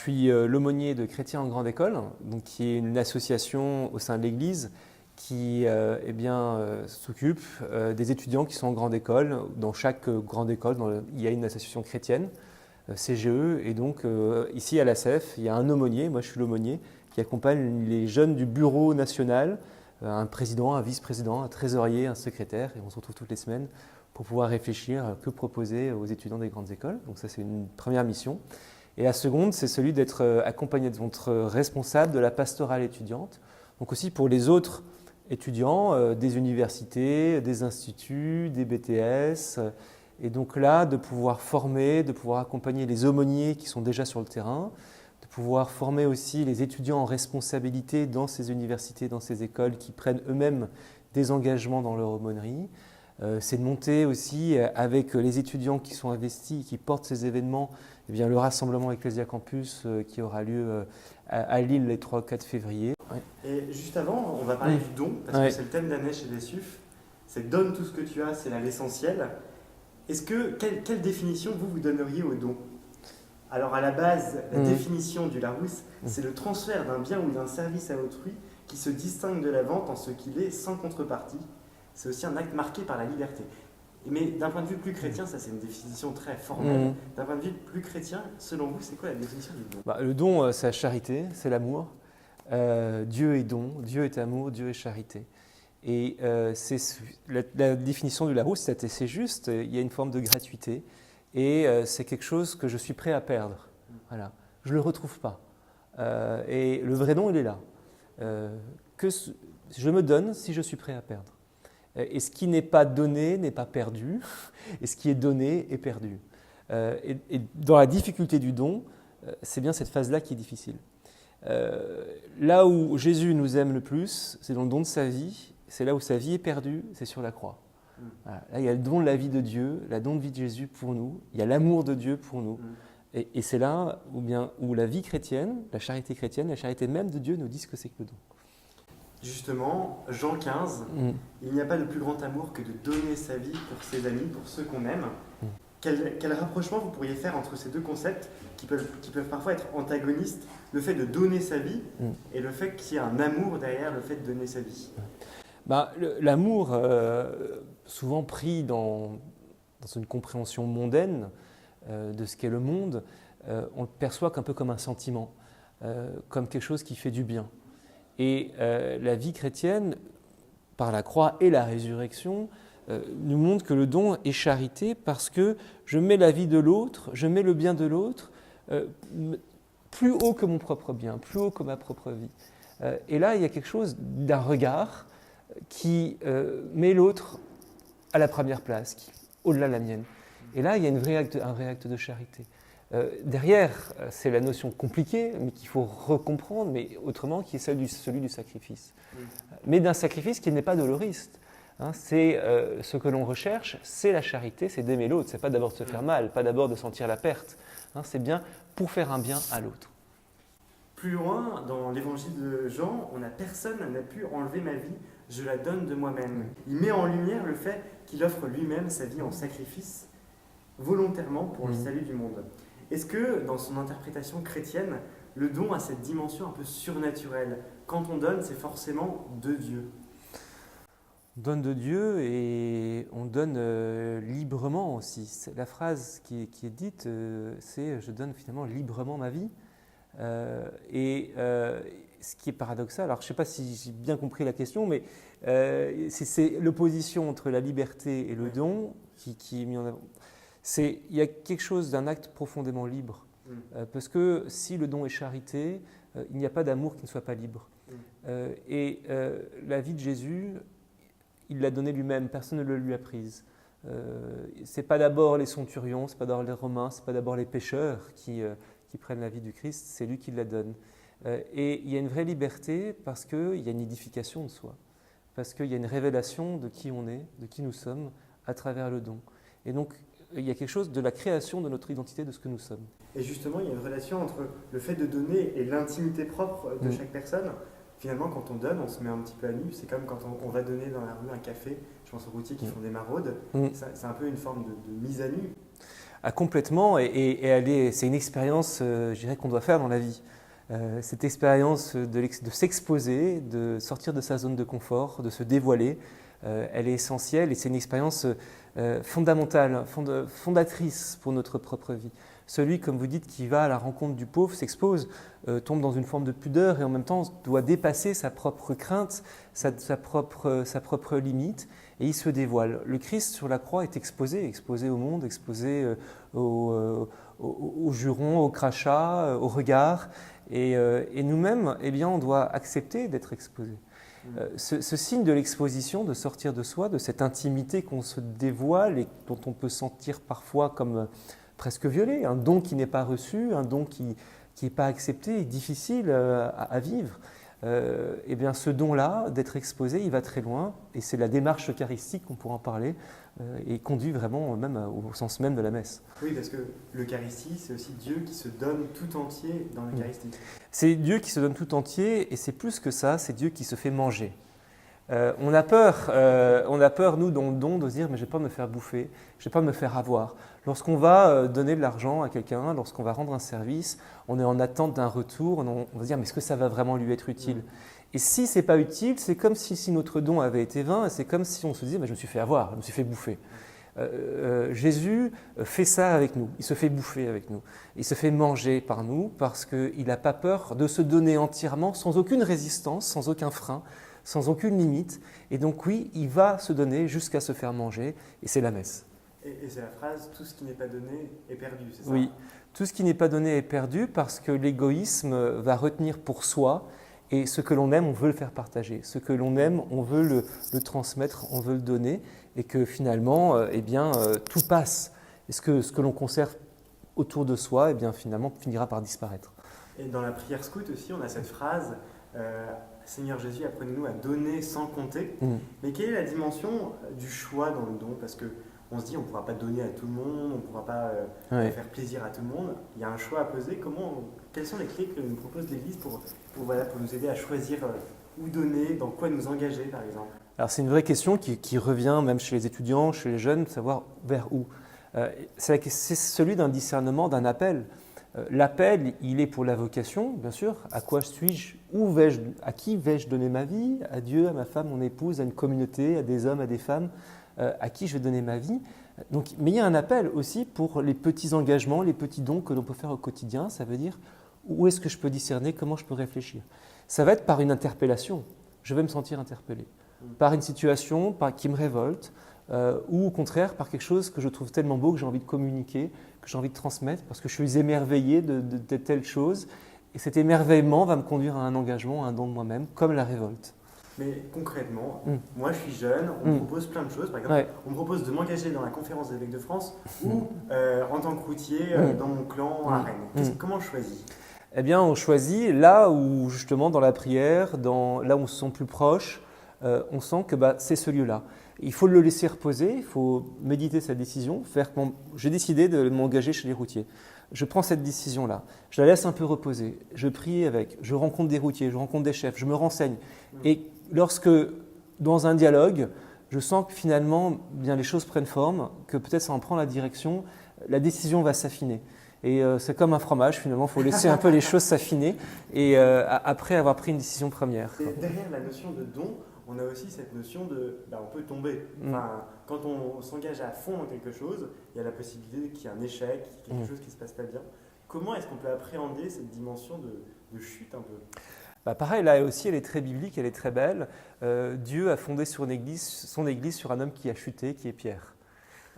je suis l'aumônier de Chrétiens en Grande École, donc, qui est une association au sein de l'Église qui s'occupe des étudiants qui sont en grande école. Dans chaque grande école, il y a une association chrétienne, CGE, et donc ici à l'ACF, il y a un aumônier, moi je suis l'aumônier, qui accompagne les jeunes du bureau national, un président, un vice-président, un trésorier, un secrétaire, et on se retrouve toutes les semaines pour pouvoir réfléchir à que proposer aux étudiants des grandes écoles. Donc ça c'est une première mission. Et la seconde, c'est celui d'être accompagné de votre responsable de la pastorale étudiante, donc aussi pour les autres étudiants des universités, des instituts, des BTS, et donc là, de pouvoir former, de pouvoir accompagner les aumôniers qui sont déjà sur le terrain, de pouvoir former aussi les étudiants en responsabilité dans ces universités, dans ces écoles qui prennent eux-mêmes des engagements dans leur aumônerie. C'est de monter aussi avec les étudiants qui sont investis, qui portent ces événements, eh bien, le rassemblement Ecclesia Campus qui aura lieu à Lille les 3-4 février. Ouais. Et juste avant, on va parler du don, parce que c'est le thème d'année chez les SUF. C'est donne tout ce que tu as, c'est là l'essentiel. Quelle définition vous donneriez au don? Alors à la base, la définition du Larousse, c'est le transfert d'un bien ou d'un service à autrui qui se distingue de la vente en ce qu'il est sans contrepartie. C'est aussi un acte marqué par la liberté. Mais d'un point de vue plus chrétien, ça c'est une définition très formelle. D'un point de vue plus chrétien, selon vous, c'est quoi la définition du don? Le don, c'est la charité, c'est l'amour. Dieu est don, Dieu est amour, Dieu est charité. Et la définition du Larousse, c'est assez juste, il y a une forme de gratuité et c'est quelque chose que je suis prêt à perdre. Voilà. Je ne le retrouve pas. Et le vrai don, il est là. Je me donne si je suis prêt à perdre. Et ce qui n'est pas donné n'est pas perdu, et ce qui est donné est perdu. Et dans la difficulté du don, c'est bien cette phase-là qui est difficile. Là où Jésus nous aime le plus, c'est dans le don de sa vie, c'est là où sa vie est perdue, c'est sur la croix. Voilà. Là, il y a le don de la vie de Dieu, la don de vie de Jésus pour nous, il y a l'amour de Dieu pour nous. Et c'est là où la vie chrétienne, la charité même de Dieu nous dit ce que c'est que le don. Justement, Jean 15, il n'y a pas de plus grand amour que de donner sa vie pour ses amis, pour ceux qu'on aime. Quel rapprochement vous pourriez faire entre ces deux concepts qui peuvent parfois être antagonistes, le fait de donner sa vie et le fait qu'il y ait un amour derrière le fait de donner sa vie? L'amour, souvent pris dans une compréhension mondaine de ce qu'est le monde, on le perçoit un peu comme un sentiment, comme quelque chose qui fait du bien. Et la vie chrétienne, par la croix et la résurrection, nous montre que le don est charité parce que je mets la vie de l'autre, je mets le bien de l'autre plus haut que mon propre bien, plus haut que ma propre vie. Et là, il y a quelque chose d'un regard qui met l'autre à la première place, au-delà de la mienne. Et là, il y a un vrai acte de charité. Derrière, c'est la notion compliquée, mais qu'il faut recomprendre, mais autrement, qui est celui du sacrifice. Mais d'un sacrifice qui n'est pas doloriste. C'est ce que l'on recherche, c'est la charité, c'est d'aimer l'autre. C'est pas d'abord de se faire mal, pas d'abord de sentir la perte. C'est bien pour faire un bien à l'autre. Plus loin, dans l'évangile de Jean, on a personne n'a pu enlever ma vie, je la donne de moi-même. Il met en lumière le fait qu'il offre lui-même sa vie en sacrifice, volontairement pour le salut du monde. Est-ce que, dans son interprétation chrétienne, le don a cette dimension un peu surnaturelle? Quand on donne, c'est forcément de Dieu. On donne de Dieu et on donne librement aussi. La phrase qui est dite, c'est « je donne finalement librement ma vie ». Ce qui est paradoxal, alors je ne sais pas si j'ai bien compris la question, mais c'est l'opposition entre la liberté et le don qui est mis en avant. Il y a quelque chose d'un acte profondément libre, parce que si le don est charité, il n'y a pas d'amour qui ne soit pas libre. La vie de Jésus, il l'a donnée lui-même, personne ne le lui a prise. Ce n'est pas d'abord les centurions, ce n'est pas d'abord les Romains, ce n'est pas d'abord les pécheurs qui prennent la vie du Christ, c'est lui qui la donne. Et il y a une vraie liberté parce qu'il y a une édification de soi, parce qu'il y a une révélation de qui on est, de qui nous sommes à travers le don. Et donc, il y a quelque chose de la création de notre identité, de ce que nous sommes. Et justement, il y a une relation entre le fait de donner et l'intimité propre de chaque personne. Finalement, quand on donne, on se met un petit peu à nu. C'est comme quand on va donner dans la rue un café, je pense aux routiers qui font des maraudes. C'est un peu une forme de mise à nu. complètement, et c'est une expérience, je dirais, qu'on doit faire dans la vie. Cette expérience de s'exposer, de sortir de sa zone de confort, de se dévoiler, elle est essentielle et c'est une expérience fondamentale, fondatrice pour notre propre vie. Celui, comme vous dites, qui va à la rencontre du pauvre, s'expose, tombe dans une forme de pudeur et en même temps doit dépasser sa propre crainte, sa propre limite, et il se dévoile. Le Christ sur la croix est exposé au monde, exposé aux jurons, aux crachats, aux regards, et nous-mêmes, eh bien, on doit accepter d'être exposés. Ce signe de l'exposition, de sortir de soi, de cette intimité qu'on se dévoile et dont on peut sentir parfois comme presque violé, un don qui n'est pas reçu, un don qui n'est pas accepté, est difficile à vivre, eh bien ce don-là, d'être exposé, il va très loin, et c'est la démarche eucharistique, on pourra en parler, et conduit vraiment même au sens même de la messe. Oui, parce que l'Eucharistie, c'est aussi Dieu qui se donne tout entier dans l'Eucharistie. C'est Dieu qui se donne tout entier, et c'est plus que ça, c'est Dieu qui se fait manger. On a peur, nous, dans le don, de se dire « mais j'ai peur de me faire bouffer, j'ai peur de me faire avoir ». Lorsqu'on va donner de l'argent à quelqu'un, lorsqu'on va rendre un service, on est en attente d'un retour, on va se dire « mais est-ce que ça va vraiment lui être utile ?» Et si ce n'est pas utile, c'est comme si notre don avait été vain, et c'est comme si on se disait « je me suis fait avoir, je me suis fait bouffer ». Jésus fait ça avec nous, il se fait bouffer avec nous, il se fait manger par nous parce qu'il n'a pas peur de se donner entièrement, sans aucune résistance, sans aucun frein, sans aucune limite. Et donc oui, il va se donner jusqu'à se faire manger, et c'est la messe. Et c'est la phrase « tout ce qui n'est pas donné est perdu », c'est ça? Oui, tout ce qui n'est pas donné est perdu parce que l'égoïsme va retenir pour soi, et ce que l'on aime, on veut le faire partager. Ce que l'on aime, on veut le transmettre, on veut le donner, et que finalement, tout passe. Et ce que l'on conserve autour de soi, finalement, finira par disparaître. Et dans la prière scout aussi, on a cette phrase Seigneur Jésus, apprenez-nous à donner sans compter. Mais quelle est la dimension du choix dans le don? Parce qu'on se dit on ne pourra pas donner à tout le monde, on ne pourra pas faire plaisir à tout le monde. Il y a un choix à peser. Quelles sont les clés que nous propose l'Église pour nous aider à choisir où donner, dans quoi nous engager par exemple? Alors c'est une vraie question qui revient même chez les étudiants, chez les jeunes, de savoir vers où. C'est celui d'un discernement, d'un appel. L'appel, il est pour la vocation, bien sûr. À quoi suis-je? À qui vais-je donner ma vie? À Dieu, à ma femme, mon épouse, à une communauté, à des hommes, à des femmes. À qui je vais donner ma vie? Mais il y a un appel aussi pour les petits engagements, les petits dons que l'on peut faire au quotidien. Ça veut dire où est-ce que je peux discerner, comment je peux réfléchir. Ça va être par une interpellation. Je vais me sentir interpellé. Par une situation qui me révolte, ou au contraire par quelque chose que je trouve tellement beau que j'ai envie de communiquer, que j'ai envie de transmettre, parce que je suis émerveillé de telle chose. Et cet émerveillement va me conduire à un engagement, à un don de moi-même, comme la révolte. Mais concrètement, moi je suis jeune, on me propose plein de choses. Par exemple, on me propose de m'engager dans la conférence des évêques de France ou en tant que routier dans mon clan à Rennes. Comment je choisis? Eh bien, on choisit là où, justement, dans la prière, là où on se sent plus proche, on sent que c'est ce lieu-là. Il faut le laisser reposer, il faut méditer sa décision, j'ai décidé de m'engager chez les routiers. Je prends cette décision-là, je la laisse un peu reposer, je prie avec, je rencontre des routiers, je rencontre des chefs, je me renseigne. Et lorsque, dans un dialogue, je sens que finalement, les choses prennent forme, que peut-être ça en prend la direction, la décision va s'affiner. Et c'est comme un fromage, finalement, il faut laisser un peu les choses s'affiner et après avoir pris une décision première. Et derrière la notion de don, on a aussi cette notion on peut tomber. Quand on s'engage à fond dans quelque chose, il y a la possibilité qu'il y ait un échec, quelque chose qui ne se passe pas bien. Comment est-ce qu'on peut appréhender cette dimension de chute un peu? Pareil, là aussi, elle est très biblique, elle est très belle. Dieu a fondé son église sur un homme qui a chuté, qui est Pierre.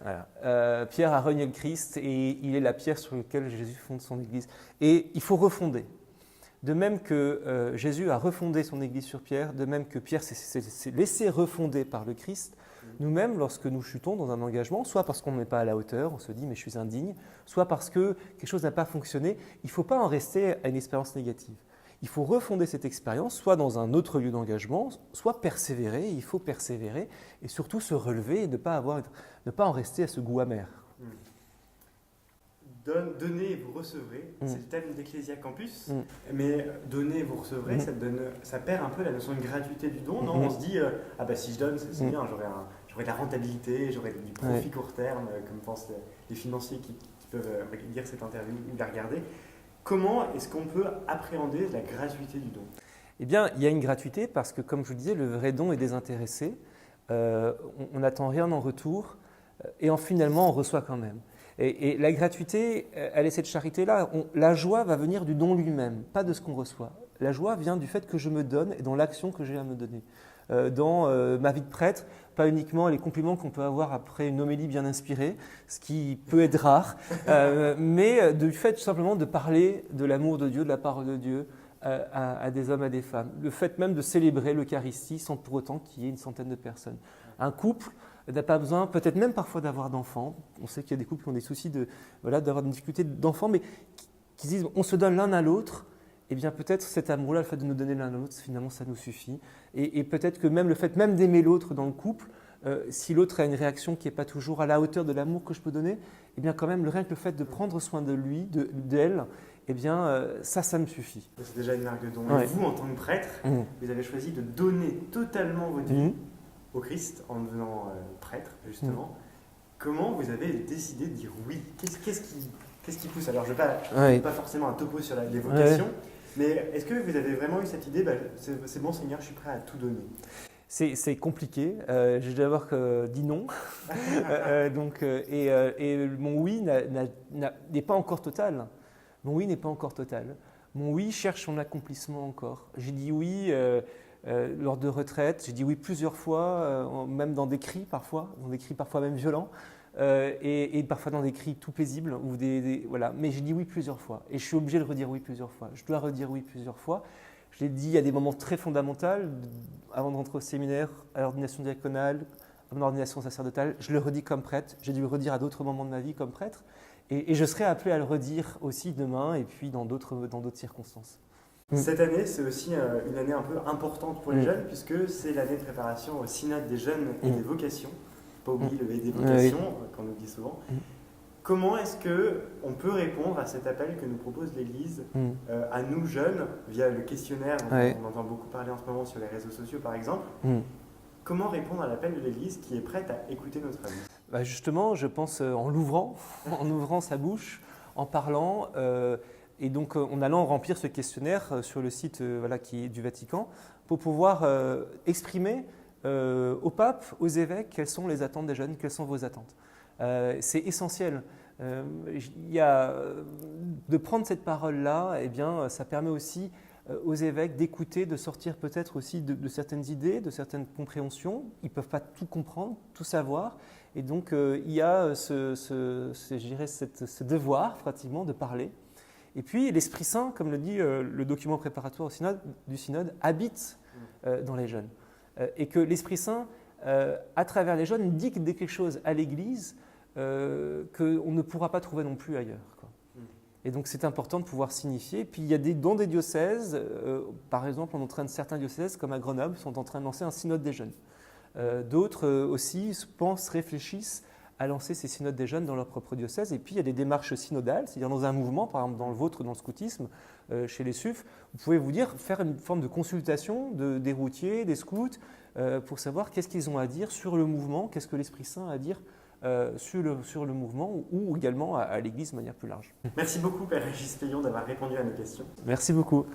Voilà. Pierre a renié le Christ et il est la pierre sur laquelle Jésus fonde son église. Et il faut refonder. De même que Jésus a refondé son église sur Pierre, de même que Pierre s'est laissé refonder par le Christ, nous-mêmes, lorsque nous chutons dans un engagement, soit parce qu'on n'est pas à la hauteur, on se dit « mais je suis indigne », soit parce que quelque chose n'a pas fonctionné, il ne faut pas en rester à une expérience négative. Il faut refonder cette expérience, soit dans un autre lieu d'engagement, soit persévérer, il faut persévérer, et surtout se relever et ne pas en rester à ce goût amer. Donnez et vous recevrez, c'est le thème d'Ecclesia Campus, mais donner et vous recevrez, ça perd un peu la notion de gratuité du don, non? On se dit, si je donne, c'est bien, j'aurai de la rentabilité, j'aurai du profit court terme, comme pensent les financiers qui peuvent lire cette interview ou la regarder. Comment est-ce qu'on peut appréhender la gratuité du don? Eh bien, il y a une gratuité parce que, comme je vous le disais, le vrai don est désintéressé. On n'attend rien en retour et finalement, on reçoit quand même. Et la gratuité, elle est cette charité-là. La joie va venir du don lui-même, pas de ce qu'on reçoit. La joie vient du fait que je me donne et dans l'action que j'ai à me donner. Dans ma vie de prêtre, pas uniquement les compliments qu'on peut avoir après une homélie bien inspirée, ce qui peut être rare, mais du fait tout simplement de parler de l'amour de Dieu, de la parole de Dieu à des hommes, à des femmes. Le fait même de célébrer l'Eucharistie sans pour autant qu'il y ait une centaine de personnes. Un couple n'a pas besoin, peut-être même parfois d'avoir d'enfants. On sait qu'il y a des couples qui ont des soucis d'avoir une difficulté d'enfants, mais qui disent on se donne l'un à l'autre. Eh bien peut-être cet amour-là, le fait de nous donner l'un à l'autre, finalement ça nous suffit. Et peut-être que même le fait même d'aimer l'autre dans le couple, si l'autre a une réaction qui n'est pas toujours à la hauteur de l'amour que je peux donner, eh bien quand même rien que le fait de prendre soin de lui, d'elle, eh bien ça me suffit. C'est déjà une marque de don. Ouais. Et vous, en tant que prêtre, vous avez choisi de donner totalement votre vie au Christ en devenant prêtre, justement. Comment vous avez décidé de dire oui? Qu'est-ce qui pousse? Alors je ne vais pas forcément un topo sur les vocations, mais est-ce que vous avez vraiment eu cette idée, c'est bon Seigneur, je suis prêt à tout donner? C'est compliqué. J'ai d'abord dit non. Et mon oui n'est pas encore total. Mon oui n'est pas encore total. Mon oui cherche son accomplissement encore. J'ai dit oui lors de retraites, j'ai dit oui plusieurs fois, même dans des cris parfois même violents, et parfois dans des cris tout paisibles. Voilà. Mais j'ai dit oui plusieurs fois. Et je suis obligé de redire oui plusieurs fois. Je dois redire oui plusieurs fois. Je l'ai dit à des moments très fondamentaux, avant de rentrer au séminaire, à l'ordination diaconale, à mon ordination sacerdotale. Je le redis comme prêtre. J'ai dû le redire à d'autres moments de ma vie comme prêtre. Et je serai appelé à le redire aussi demain et puis dans d'autres circonstances. Cette année, c'est aussi une année un peu importante pour les jeunes, puisque c'est l'année de préparation au synode des jeunes et des vocations. Pas oublier le des vocations, qu'on oublie souvent. Comment est-ce qu'on peut répondre à cet appel que nous propose l'Église à nous jeunes, via le questionnaire dont on entend beaucoup parler en ce moment sur les réseaux sociaux par exemple? Comment répondre à l'appel de l'Église qui est prête à écouter notre avis? Justement, je pense en l'ouvrant, en ouvrant sa bouche, en parlant, et donc en allant remplir ce questionnaire sur le site qui est du Vatican, pour pouvoir exprimer au pape, aux évêques, quelles sont les attentes des jeunes, quelles sont vos attentes. C'est essentiel. De prendre cette parole-là, eh bien, ça permet aussi aux évêques d'écouter, de sortir peut-être aussi de certaines idées, de certaines compréhensions. Ils ne peuvent pas tout comprendre, tout savoir. Et donc, il y a ce devoir, pratiquement, de parler. Et puis, l'Esprit Saint, comme le dit le document préparatoire du synode, habite dans les jeunes. Et que l'Esprit Saint, à travers les jeunes, dicte quelque chose à l'Église qu'on ne pourra pas trouver non plus ailleurs. Et donc c'est important de pouvoir signifier. Puis il y a dans des diocèses, par exemple on est en train de certains diocèses comme à Grenoble sont en train de lancer un synode des jeunes. D'autres aussi réfléchissent à lancer ces synodes des jeunes dans leur propre diocèse. Et puis il y a des démarches synodales, c'est-à-dire dans un mouvement, par exemple dans le vôtre, dans le scoutisme, chez les SUF, vous pouvez faire une forme de consultation des routiers, des scouts, pour savoir qu'est-ce qu'ils ont à dire sur le mouvement, qu'est-ce que l'Esprit Saint a à dire sur le mouvement ou également à l'Église de manière plus large. Merci beaucoup Père Régis Payon d'avoir répondu à nos questions. Merci beaucoup.